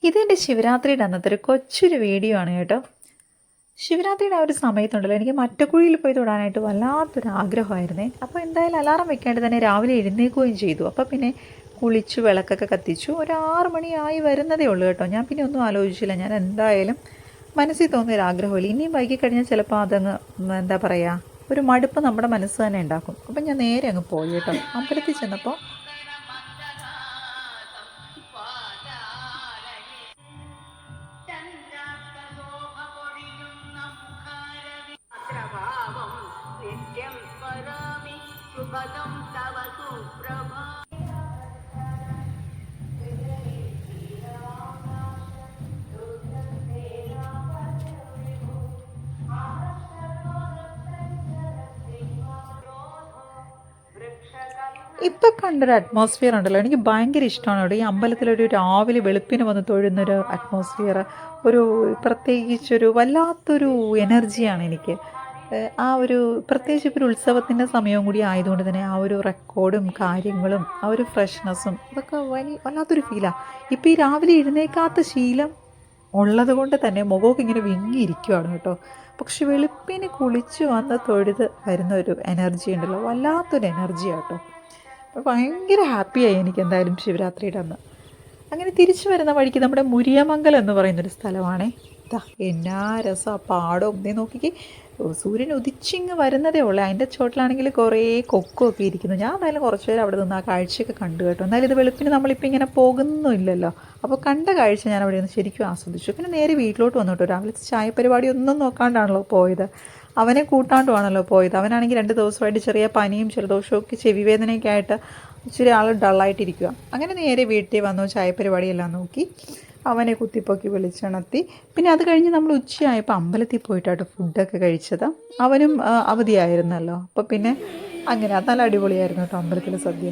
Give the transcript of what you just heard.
ഇതെൻ്റെ ശിവരാത്രിയുടെ അന്നത്തെ ഒരു കൊച്ചൊരു വീഡിയോ ആണ് കേട്ടോ. ശിവരാത്രിയുടെ ആ ഒരു സമയത്തുണ്ടല്ലോ, എനിക്ക് മറ്റക്കുഴിയിൽ പോയി തൊടാനായിട്ട് വല്ലാത്തൊരു ആഗ്രഹമായിരുന്നേ. അപ്പോൾ എന്തായാലും അലാറം വെക്കാണ്ട് തന്നെ രാവിലെ എഴുന്നേൽക്കുകയും ചെയ്തു. അപ്പോൾ പിന്നെ കുളിച്ചു വിളക്കൊക്കെ കത്തിച്ചു. ഒരു 6 മണിയായി വരുന്നതേ ഉള്ളൂ കേട്ടോ. ഞാൻ പിന്നെ ഒന്നും ആലോചിച്ചില്ല. ഞാൻ എന്തായാലും മനസ്സിൽ തോന്നിയൊരു ആഗ്രഹമില്ല. ഇനിയും വൈകിക്കഴിഞ്ഞാൽ ചിലപ്പോൾ അതങ്ങ് എന്താ പറയുക, ഒരു മടുപ്പ് നമ്മുടെ മനസ്സ് തന്നെ ഉണ്ടാക്കും. അപ്പം ഞാൻ നേരെ അങ്ങ് പോയി കേട്ടോ. അമ്പലത്തിൽ ചെന്നപ്പോൾ ഇപ്പം കണ്ടൊരു അറ്റ്മോസ്ഫിയർ ഉണ്ടല്ലോ, എനിക്ക് ഭയങ്കര ഇഷ്ടമാണ് കേട്ടോ. ഈ അമ്പലത്തിലൊരു രാവിലെ വെളുപ്പിന് വന്ന് തൊഴുന്നൊരു അറ്റ്മോസ്ഫിയർ, ഒരു പ്രത്യേകിച്ചൊരു വല്ലാത്തൊരു എനർജിയാണ് എനിക്ക്. ആ ഒരു പ്രത്യേകിച്ച് ഇപ്പോൾ ഒരു ഉത്സവത്തിൻ്റെ സമയവും കൂടി ആയതുകൊണ്ട് തന്നെ ആ ഒരു റെക്കോർഡും കാര്യങ്ങളും ആ ഒരു ഫ്രഷ്നെസ്സും ഇതൊക്കെ വല്ലാത്തൊരു ഫീലാണ്. ഇപ്പോൾ ഈ രാവിലെ എഴുന്നേൽക്കാത്ത ശീലം ഉള്ളത് കൊണ്ട് തന്നെ മുഖമൊക്കെ ഇങ്ങനെ വിങ്ങിയിരിക്കുകയാണ് കേട്ടോ. പക്ഷെ വെളുപ്പിന് കുളിച്ച് വന്ന് തൊഴുത് വരുന്ന ഒരു എനർജി ഉണ്ടല്ലോ, വല്ലാത്തൊരു എനർജിയാണ് കേട്ടോ. ഭയങ്കര ഹാപ്പിയായി എനിക്ക് എന്തായാലും ശിവരാത്രിയുടെ അന്ന്. അങ്ങനെ തിരിച്ചു വരുന്ന വഴിക്ക് നമ്മുടെ മുരിയമംഗലം എന്ന് പറയുന്നൊരു സ്ഥലമാണേ. ഇതാ എന്നാ രസം ആ പാടവും ഇതേ നോക്കിക്ക്, സൂര്യൻ ഉദിച്ചിങ്ങ് വരുന്നതേ ഉള്ളൂ. അതിൻ്റെ ചോട്ടിലാണെങ്കിൽ കുറേ കൊക്കൊക്കെ ഇരിക്കുന്നു. ഞാൻ എന്തായാലും കുറച്ച് പേര് അവിടെ നിന്ന് ആ കാഴ്ചയൊക്കെ കണ്ടു കേട്ടോ. എന്നാലും ഇത് വെളുപ്പിന് നമ്മളിപ്പോൾ ഇങ്ങനെ പോകുന്നില്ലല്ലോ, അപ്പോൾ കണ്ട കാഴ്ച ഞാൻ അവിടെ നിന്ന് ശരിക്കും ആസ്വദിച്ചു. പിന്നെ നേരെ വീട്ടിലോട്ട് വന്നു കേട്ടോ. രാവിലെ ചായ പരിപാടി ഒന്നും നോക്കാണ്ടാണല്ലോ പോയത്, അവനെ കൂട്ടാണ്ടുമാണല്ലോ പോയത്. അവനാണെങ്കിൽ 2 ദിവസമായിട്ട് ചെറിയ പനിയും ജലദോഷവും ഒക്കെ ചെവിവേദനയൊക്കെ ആയിട്ട് ഇച്ചിരി ആൾ ഡള്ളായിട്ടിരിക്കുക. അങ്ങനെ നേരെ വീട്ടിൽ വന്നു, ചായപ്പരിപാടിയെല്ലാം നോക്കി അവനെ കുത്തിപ്പൊക്കി വിളിച്ചുണർത്തി. പിന്നെ അത് കഴിഞ്ഞ് നമ്മൾ ഉച്ചയായപ്പോൾ അമ്പലത്തിൽ പോയിട്ടാട്ടോ ഫുഡൊക്കെ കഴിച്ചത്. അവനും അവധിയായിരുന്നല്ലോ, അപ്പോൾ പിന്നെ അങ്ങനെ അത് നല്ല അടിപൊളിയായിരുന്നു കേട്ടോ അമ്പലത്തിലെ സദ്യ.